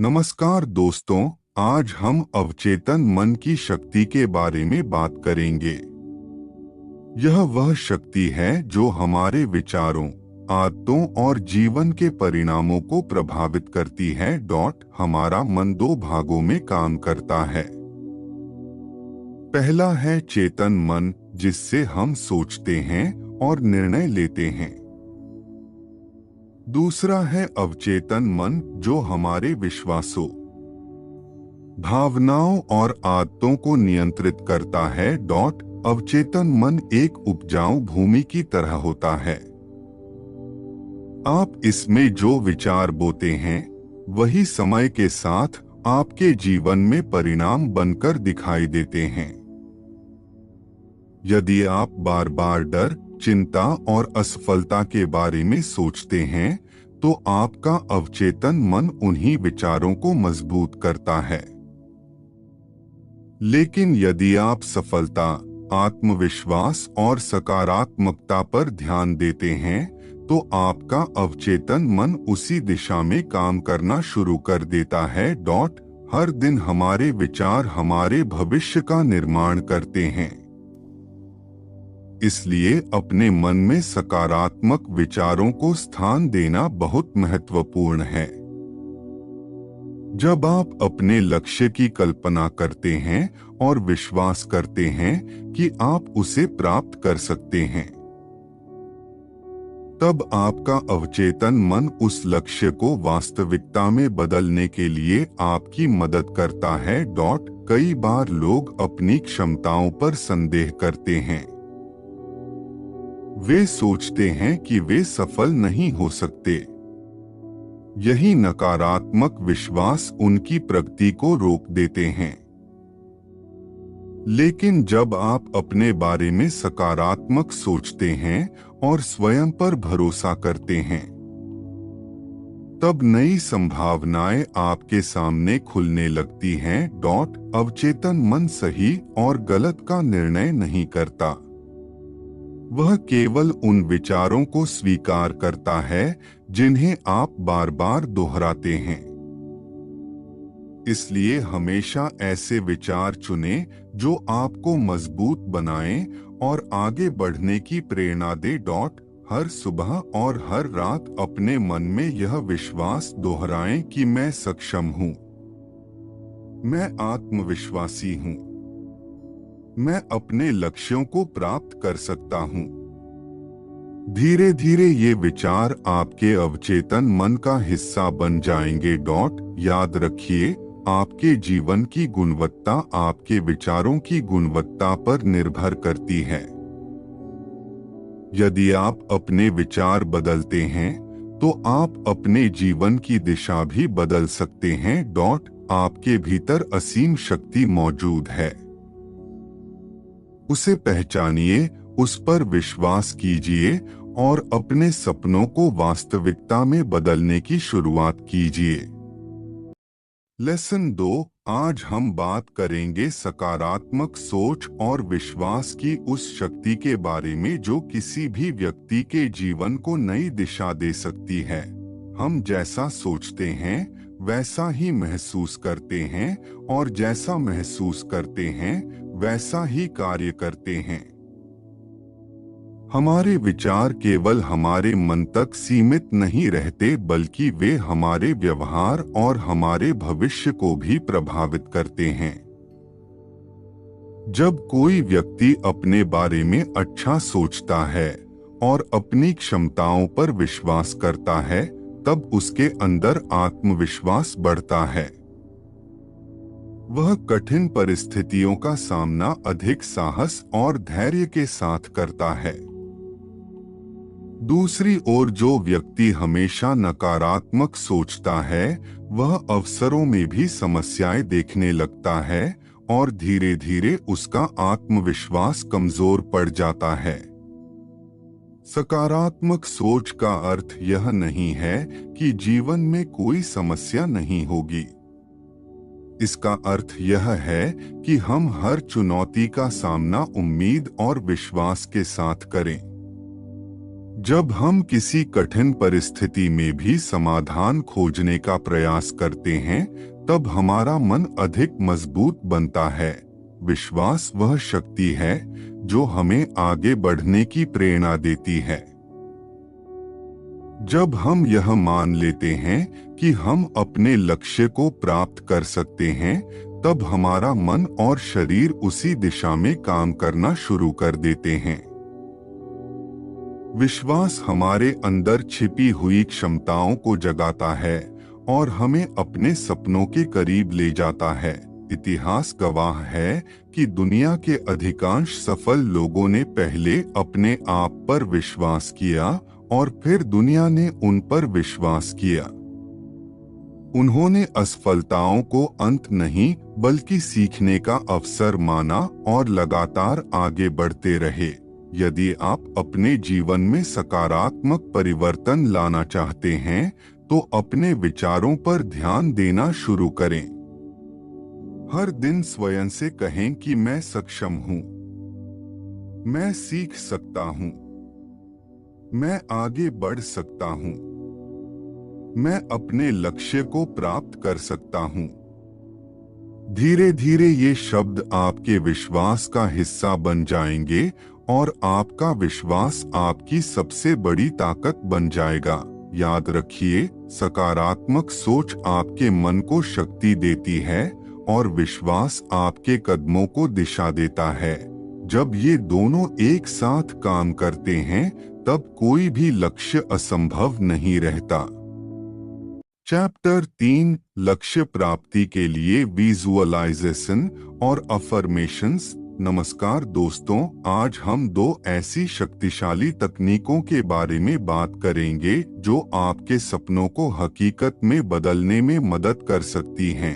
नमस्कार दोस्तों, आज हम अवचेतन मन की शक्ति के बारे में बात करेंगे। यह वह शक्ति है जो हमारे विचारों, आदतों और जीवन के परिणामों को प्रभावित करती है। हमारा मन दो भागों में काम करता है। पहला है चेतन मन, जिससे हम सोचते हैं और निर्णय लेते हैं। दूसरा है अवचेतन मन, जो हमारे विश्वासों, भावनाओं और आदतों को नियंत्रित करता है। अवचेतन मन एक उपजाऊ भूमि की तरह होता है। आप इसमें जो विचार बोते हैं, वही समय के साथ आपके जीवन में परिणाम बनकर दिखाई देते हैं। यदि आप बार बार डर, चिंता और असफलता के बारे में सोचते हैं, तो आपका अवचेतन मन उन्हीं विचारों को मजबूत करता है। लेकिन यदि आप सफलता, आत्मविश्वास और सकारात्मकता पर ध्यान देते हैं, तो आपका अवचेतन मन उसी दिशा में काम करना शुरू कर देता है। हर दिन हमारे विचार हमारे भविष्य का निर्माण करते हैं। इसलिए अपने मन में सकारात्मक विचारों को स्थान देना बहुत महत्वपूर्ण है। जब आप अपने लक्ष्य की कल्पना करते हैं और विश्वास करते हैं कि आप उसे प्राप्त कर सकते हैं, तब आपका अवचेतन मन उस लक्ष्य को वास्तविकता में बदलने के लिए आपकी मदद करता है। कई बार लोग अपनी क्षमताओं पर संदेह करते हैं। वे सोचते हैं कि वे सफल नहीं हो सकते। यही नकारात्मक विश्वास उनकी प्रगति को रोक देते हैं। लेकिन जब आप अपने बारे में सकारात्मक सोचते हैं और स्वयं पर भरोसा करते हैं, तब नई संभावनाएं आपके सामने खुलने लगती हैं। अवचेतन मन सही और गलत का निर्णय नहीं करता। वह केवल उन विचारों को स्वीकार करता है जिन्हें आप बार बार दोहराते हैं। इसलिए हमेशा ऐसे विचार चुनें जो आपको मजबूत बनाएं और आगे बढ़ने की प्रेरणा दे। हर सुबह और हर रात अपने मन में यह विश्वास दोहराएं कि मैं सक्षम हूं, मैं आत्मविश्वासी हूं, मैं अपने लक्ष्यों को प्राप्त कर सकता हूं। धीरे धीरे ये विचार आपके अवचेतन मन का हिस्सा बन जाएंगे। याद रखिए, आपके जीवन की गुणवत्ता आपके विचारों की गुणवत्ता पर निर्भर करती है। यदि आप अपने विचार बदलते हैं, तो आप अपने जीवन की दिशा भी बदल सकते हैं। आपके भीतर असीम शक्ति मौजूद है। उसे पहचानिए, उस पर विश्वास कीजिए और अपने सपनों को वास्तविकता में बदलने की शुरुआत कीजिए। लेसन 2, आज हम बात करेंगे सकारात्मक सोच और विश्वास की उस शक्ति के बारे में जो किसी भी व्यक्ति के जीवन को नई दिशा दे सकती है। हम जैसा सोचते हैं, वैसा ही महसूस करते हैं और जैसा महसूस करते हैं, वैसा ही कार्य करते हैं। हमारे विचार केवल हमारे मन तक सीमित नहीं रहते, बल्कि वे हमारे व्यवहार और हमारे भविष्य को भी प्रभावित करते हैं। जब कोई व्यक्ति अपने बारे में अच्छा सोचता है और अपनी क्षमताओं पर विश्वास करता है, तब उसके अंदर आत्मविश्वास बढ़ता है। वह कठिन परिस्थितियों का सामना अधिक साहस और धैर्य के साथ करता है। दूसरी ओर जो व्यक्ति हमेशा नकारात्मक सोचता है, वह अवसरों में भी समस्याएं देखने लगता है और धीरे धीरे उसका आत्मविश्वास कमजोर पड़ जाता है। सकारात्मक सोच का अर्थ यह नहीं है कि जीवन में कोई समस्या नहीं होगी। इसका अर्थ यह है कि हम हर चुनौती का सामना उम्मीद और विश्वास के साथ करें। जब हम किसी कठिन परिस्थिति में भी समाधान खोजने का प्रयास करते हैं, तब हमारा मन अधिक मजबूत बनता है। विश्वास वह शक्ति है जो हमें आगे बढ़ने की प्रेरणा देती है। जब हम यह मान लेते हैं कि हम अपने लक्ष्य को प्राप्त कर सकते हैं, तब हमारा मन और शरीर उसी दिशा में काम करना शुरू कर देते हैं। विश्वास हमारे अंदर छिपी हुई क्षमताओं को जगाता है और हमें अपने सपनों के करीब ले जाता है। इतिहास गवाह है कि दुनिया के अधिकांश सफल लोगों ने पहले अपने आप पर विश्वास किया और फिर दुनिया ने उन पर विश्वास किया। उन्होंने असफलताओं को अंत नहीं बल्कि सीखने का अवसर माना और लगातार आगे बढ़ते रहे। यदि आप अपने जीवन में सकारात्मक परिवर्तन लाना चाहते हैं, तो अपने विचारों पर ध्यान देना शुरू करें। हर दिन स्वयं से कहें कि मैं सक्षम हूँ, मैं सीख सकता हूँ, मैं आगे बढ़ सकता हूँ, मैं अपने लक्ष्य को प्राप्त कर सकता हूँ। धीरे धीरे ये शब्द आपके विश्वास का हिस्सा बन जाएंगे और आपका विश्वास आपकी सबसे बड़ी ताकत बन जाएगा। याद रखिए, सकारात्मक सोच आपके मन को शक्ति देती है और विश्वास आपके कदमों को दिशा देता है। जब ये दोनों एक साथ काम करते हैं, तब कोई भी लक्ष्य असंभव नहीं रहता। चैप्टर 3, लक्ष्य प्राप्ति के लिए विजुअलाइजेशन और अफर्मेशंस। नमस्कार दोस्तों, आज हम दो ऐसी शक्तिशाली तकनीकों के बारे में बात करेंगे जो आपके सपनों को हकीकत में बदलने में मदद कर सकती हैं।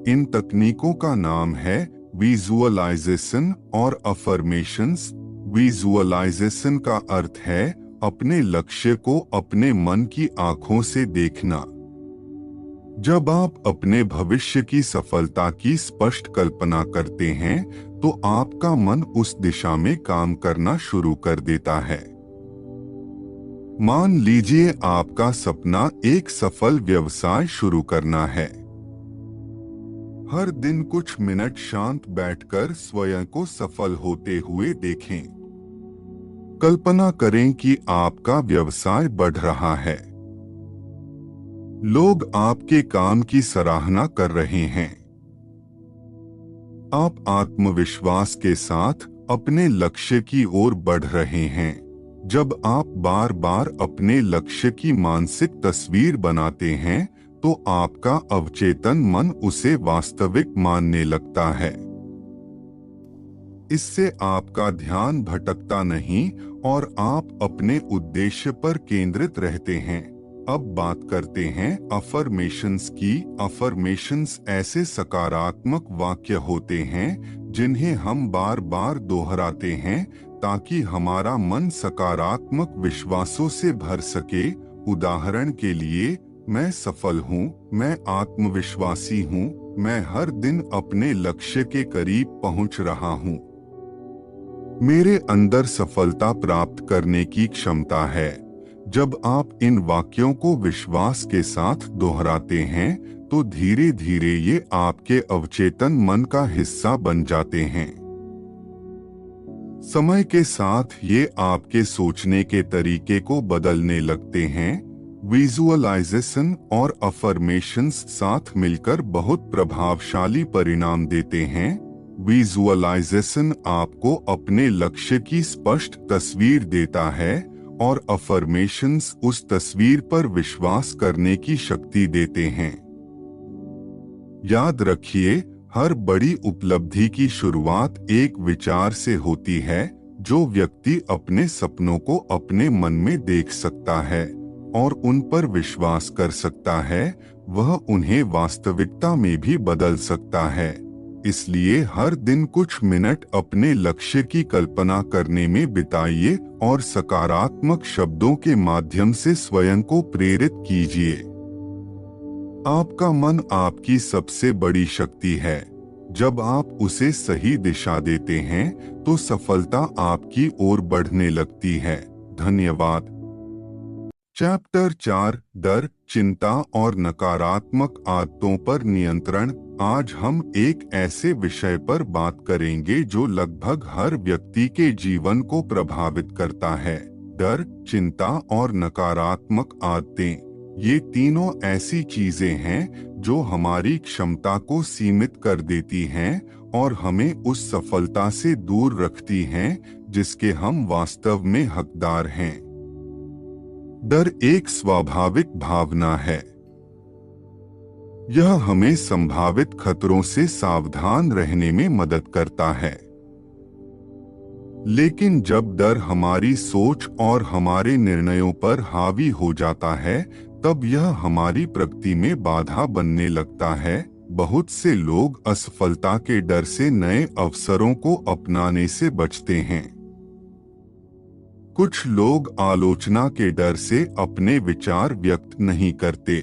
इन तकनीकों का नाम है विजुअलाइजेशन और अफर्मेशंस। विजुअलाइजेशन का अर्थ है अपने लक्ष्य को अपने मन की आंखों से देखना। जब आप अपने भविष्य की सफलता की स्पष्ट कल्पना करते हैं, तो आपका मन उस दिशा में काम करना शुरू कर देता है। मान लीजिए आपका सपना एक सफल व्यवसाय शुरू करना है। हर दिन कुछ मिनट शांत बैठकर स्वयं को सफल होते हुए देखें। कल्पना करें कि आपका व्यवसाय बढ़ रहा है। लोग आपके काम की सराहना कर रहे हैं। आप आत्मविश्वास के साथ अपने लक्ष्य की ओर बढ़ रहे हैं। जब आप बार बार अपने लक्ष्य की मानसिक तस्वीर बनाते हैं, तो आपका अवचेतन मन उसे वास्तविक मानने लगता है। इससे आपका ध्यान भटकता नहीं और आप अपने उद्देश्य पर केंद्रित रहते हैं। अब बात करते हैं अफर्मेशंस की। अफर्मेशंस ऐसे सकारात्मक वाक्य होते हैं जिन्हें हम बार बार दोहराते हैं ताकि हमारा मन सकारात्मक विश्वासों से भर सके। उदाहरण के लिए, मैं सफल हूँ, मैं आत्मविश्वासी हूँ, मैं हर दिन अपने लक्ष्य के करीब पहुँच रहा हूँ, मेरे अंदर सफलता प्राप्त करने की क्षमता है। जब आप इन वाक्यों को विश्वास के साथ दोहराते हैं, तो धीरे धीरे ये आपके अवचेतन मन का हिस्सा बन जाते हैं। समय के साथ ये आपके सोचने के तरीके को बदलने लगते हैं। विजुअलाइजेशन और अफर्मेशंस साथ मिलकर बहुत प्रभावशाली परिणाम देते हैं। विजुअलाइजेशन आपको अपने लक्ष्य की स्पष्ट तस्वीर देता है और अफर्मेशंस उस तस्वीर पर विश्वास करने की शक्ति देते हैं। याद रखिए, हर बड़ी उपलब्धि की शुरुआत एक विचार से होती है। जो व्यक्ति अपने सपनों को अपने मन में देख सकता है और उन पर विश्वास कर सकता है, वह उन्हें वास्तविकता में भी बदल सकता है। इसलिए हर दिन कुछ मिनट अपने लक्ष्य की कल्पना करने में बिताइए और सकारात्मक शब्दों के माध्यम से स्वयं को प्रेरित कीजिए। आपका मन आपकी सबसे बड़ी शक्ति है। जब आप उसे सही दिशा देते हैं, तो सफलता आपकी ओर बढ़ने लगती है। धन्यवाद। चैप्टर 4 डर, चिंता और नकारात्मक आदतों पर नियंत्रण। आज हम एक ऐसे विषय पर बात करेंगे जो लगभग हर व्यक्ति के जीवन को प्रभावित करता है। डर, चिंता और नकारात्मक आदतें। ये तीनों ऐसी चीजें हैं जो हमारी क्षमता को सीमित कर देती हैं और हमें उस सफलता से दूर रखती हैं जिसके हम वास्तव में हकदार हैं। डर एक स्वाभाविक भावना है। यह हमें संभावित खतरों से सावधान रहने में मदद करता है। लेकिन जब डर हमारी सोच और हमारे निर्णयों पर हावी हो जाता है, तब यह हमारी प्रगति में बाधा बनने लगता है। बहुत से लोग असफलता के डर से नए अवसरों को अपनाने से बचते हैं। कुछ लोग आलोचना के डर से अपने विचार व्यक्त नहीं करते।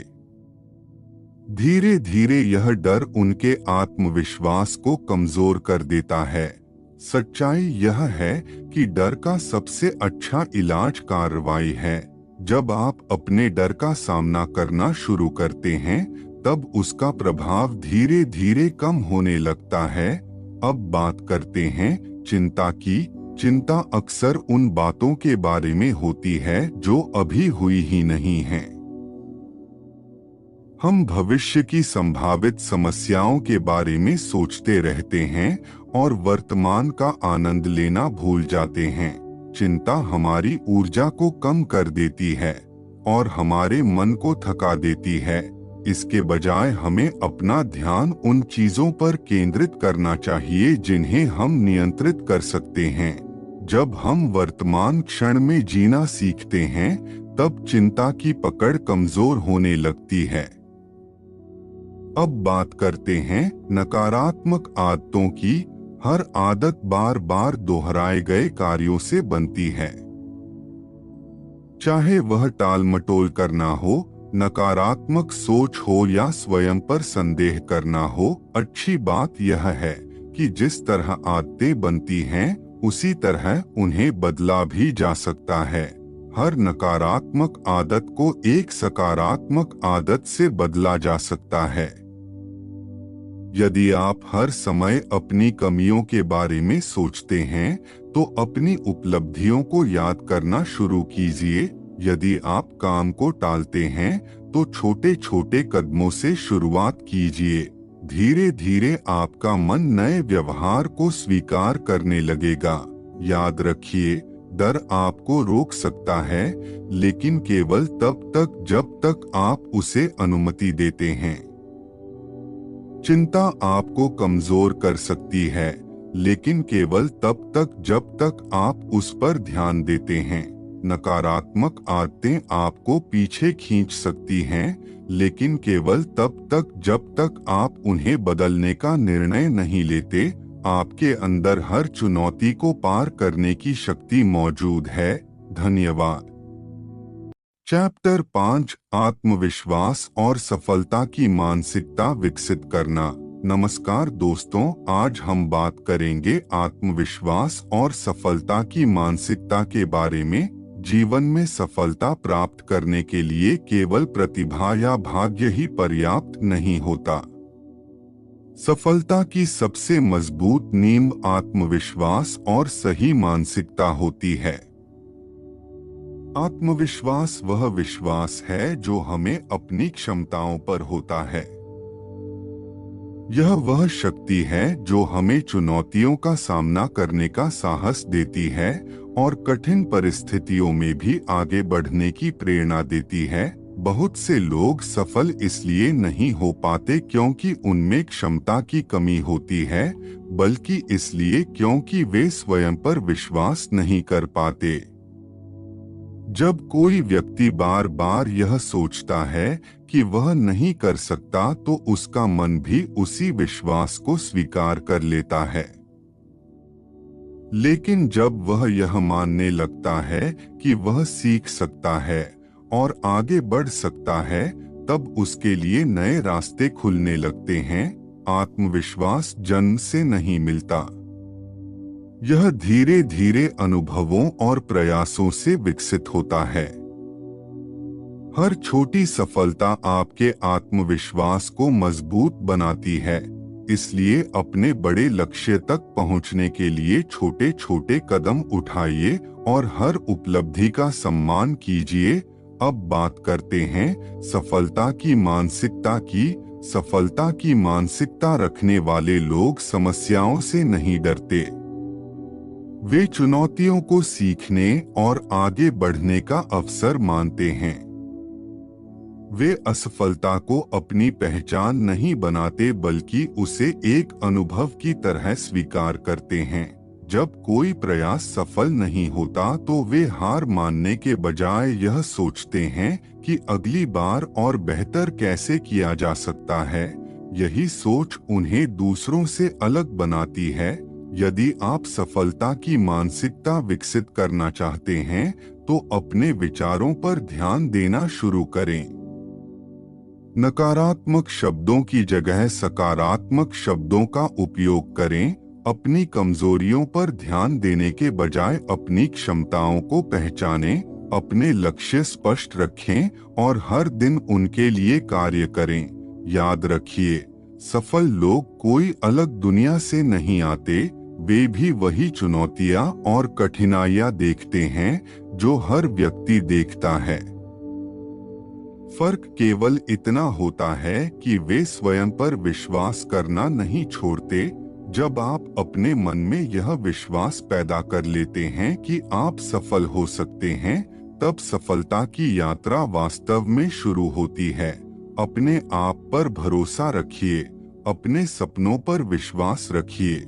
धीरे धीरे यह डर उनके आत्मविश्वास को कमजोर कर देता है। सच्चाई यह है कि डर का सबसे अच्छा इलाज कार्रवाई है। जब आप अपने डर का सामना करना शुरू करते हैं, तब उसका प्रभाव धीरे धीरे कम होने लगता है। अब बात करते हैं चिंता की। चिंता अक्सर उन बातों के बारे में होती है जो अभी हुई ही नहीं हैं। हम भविष्य की संभावित समस्याओं के बारे में सोचते रहते हैं और वर्तमान का आनंद लेना भूल जाते हैं। चिंता हमारी ऊर्जा को कम कर देती है और हमारे मन को थका देती है। इसके बजाय हमें अपना ध्यान उन चीजों पर केंद्रित करना चाहिए जिन्हें हम नियंत्रित कर सकते हैं। जब हम वर्तमान क्षण में जीना सीखते हैं, तब चिंता की पकड़ कमजोर होने लगती है। अब बात करते हैं नकारात्मक आदतों की। हर आदत बार बार दोहराए गए कार्यों से बनती है। चाहे वह टालमटोल करना हो, नकारात्मक सोच हो या स्वयं पर संदेह करना हो, अच्छी बात यह है कि जिस तरह आदतें बनती हैं, उसी तरह उन्हें बदला भी जा सकता है। हर नकारात्मक आदत को एक सकारात्मक आदत से बदला जा सकता है। यदि आप हर समय अपनी कमियों के बारे में सोचते हैं, तो अपनी उपलब्धियों को याद करना शुरू कीजिए। यदि आप काम को टालते हैं, तो छोटे छोटे कदमों से शुरुआत कीजिए। धीरे धीरे आपका मन नए व्यवहार को स्वीकार करने लगेगा। याद रखिए, डर आपको रोक सकता है, लेकिन केवल तब तक जब तक आप उसे अनुमति देते हैं। चिंता आपको कमजोर कर सकती है, लेकिन केवल तब तक जब तक आप उस पर ध्यान देते हैं। नकारात्मक आदतें आपको पीछे खींच सकती हैं, लेकिन केवल तब तक जब तक आप उन्हें बदलने का निर्णय नहीं लेते। आपके अंदर हर चुनौती को पार करने की शक्ति मौजूद है। धन्यवाद। चैप्टर 5 आत्मविश्वास और सफलता की मानसिकता विकसित करना। नमस्कार दोस्तों, आज हम बात करेंगे आत्मविश्वास और सफलता की मानसिकता के बारे में। जीवन में सफलता प्राप्त करने के लिए केवल प्रतिभा या भाग्य ही पर्याप्त नहीं होता। सफलता की सबसे मजबूत नींव आत्मविश्वास और सही मानसिकता होती है। आत्मविश्वास वह विश्वास है जो हमें अपनी क्षमताओं पर होता है। यह वह शक्ति है जो हमें चुनौतियों का सामना करने का साहस देती है और कठिन परिस्थितियों में भी आगे बढ़ने की प्रेरणा देती है। बहुत से लोग सफल इसलिए नहीं हो पाते क्योंकि उनमें क्षमता की कमी होती है, बल्कि इसलिए क्योंकि वे स्वयं पर विश्वास नहीं कर पाते। जब कोई व्यक्ति बार बार यह सोचता है कि वह नहीं कर सकता, तो उसका मन भी उसी विश्वास को स्वीकार कर लेता है। लेकिन जब वह यह मानने लगता है कि वह सीख सकता है और आगे बढ़ सकता है, तब उसके लिए नए रास्ते खुलने लगते हैं। आत्मविश्वास जन्म से नहीं मिलता। यह धीरे धीरे अनुभवों और प्रयासों से विकसित होता है। हर छोटी सफलता आपके आत्मविश्वास को मजबूत बनाती है, इसलिए अपने बड़े लक्ष्य तक पहुंचने के लिए छोटे छोटे कदम उठाइए और हर उपलब्धि का सम्मान कीजिए। अब बात करते हैं सफलता की मानसिकता की। सफलता की मानसिकता रखने वाले लोग समस्याओं से नहीं डरते। वे चुनौतियों को सीखने और आगे बढ़ने का अवसर मानते हैं। वे असफलता को अपनी पहचान नहीं बनाते बल्कि उसे एक अनुभव की तरह स्वीकार करते हैं। जब कोई प्रयास सफल नहीं होता तो वे हार मानने के बजाय यह सोचते हैं कि अगली बार और बेहतर कैसे किया जा सकता है। यही सोच उन्हें दूसरों से अलग बनाती है। यदि आप सफलता की मानसिकता विकसित करना चाहते हैं तो अपने विचारों पर ध्यान देना शुरू करें। नकारात्मक शब्दों की जगह सकारात्मक शब्दों का उपयोग करें। अपनी कमजोरियों पर ध्यान देने के बजाय अपनी क्षमताओं को पहचानें। अपने लक्ष्य स्पष्ट रखें और हर दिन उनके लिए कार्य करें। याद रखिए, सफल लोग कोई अलग दुनिया से नहीं आते। वे भी वही चुनौतियां और कठिनाइयां देखते हैं जो हर व्यक्ति देखता है। फर्क केवल इतना होता है कि वे स्वयं पर विश्वास करना नहीं छोड़ते। जब आप अपने मन में यह विश्वास पैदा कर लेते हैं कि आप सफल हो सकते हैं, तब सफलता की यात्रा वास्तव में शुरू होती है। अपने आप पर भरोसा रखिए, अपने सपनों पर विश्वास रखिए।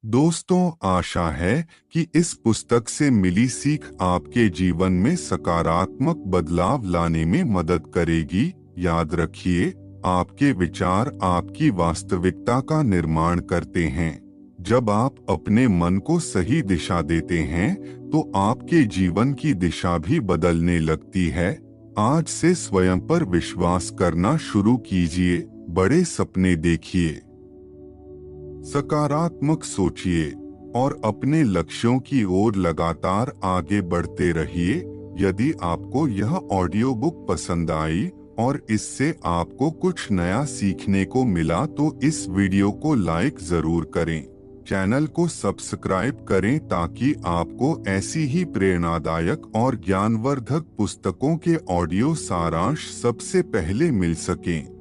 दोस्तों, आशा है कि इस पुस्तक से मिली सीख आपके जीवन में सकारात्मक बदलाव लाने में मदद करेगी। याद रखिए, आपके विचार आपकी वास्तविकता का निर्माण करते हैं। जब आप अपने मन को सही दिशा देते हैं तो आपके जीवन की दिशा भी बदलने लगती है। आज से स्वयं पर विश्वास करना शुरू कीजिए, बड़े सपने देखिए, सकारात्मक सोचिए और अपने लक्ष्यों की ओर लगातार आगे बढ़ते रहिए। यदि आपको यह ऑडियो बुक पसंद आई और इससे आपको कुछ नया सीखने को मिला तो इस वीडियो को लाइक जरूर करें। चैनल को सब्सक्राइब करें ताकि आपको ऐसी ही प्रेरणादायक और ज्ञानवर्धक पुस्तकों के ऑडियो सारांश सबसे पहले मिल सकें।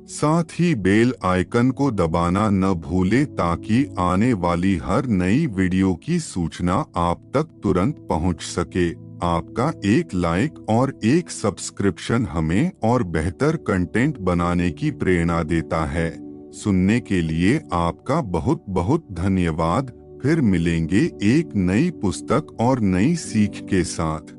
साथ ही बेल आइकन को दबाना न भूलें ताकि आने वाली हर नई वीडियो की सूचना आप तक तुरंत पहुंच सके। आपका एक लाइक और एक सब्सक्रिप्शन हमें और बेहतर कंटेंट बनाने की प्रेरणा देता है। सुनने के लिए आपका बहुत बहुत धन्यवाद। फिर मिलेंगे एक नई पुस्तक और नई सीख के साथ।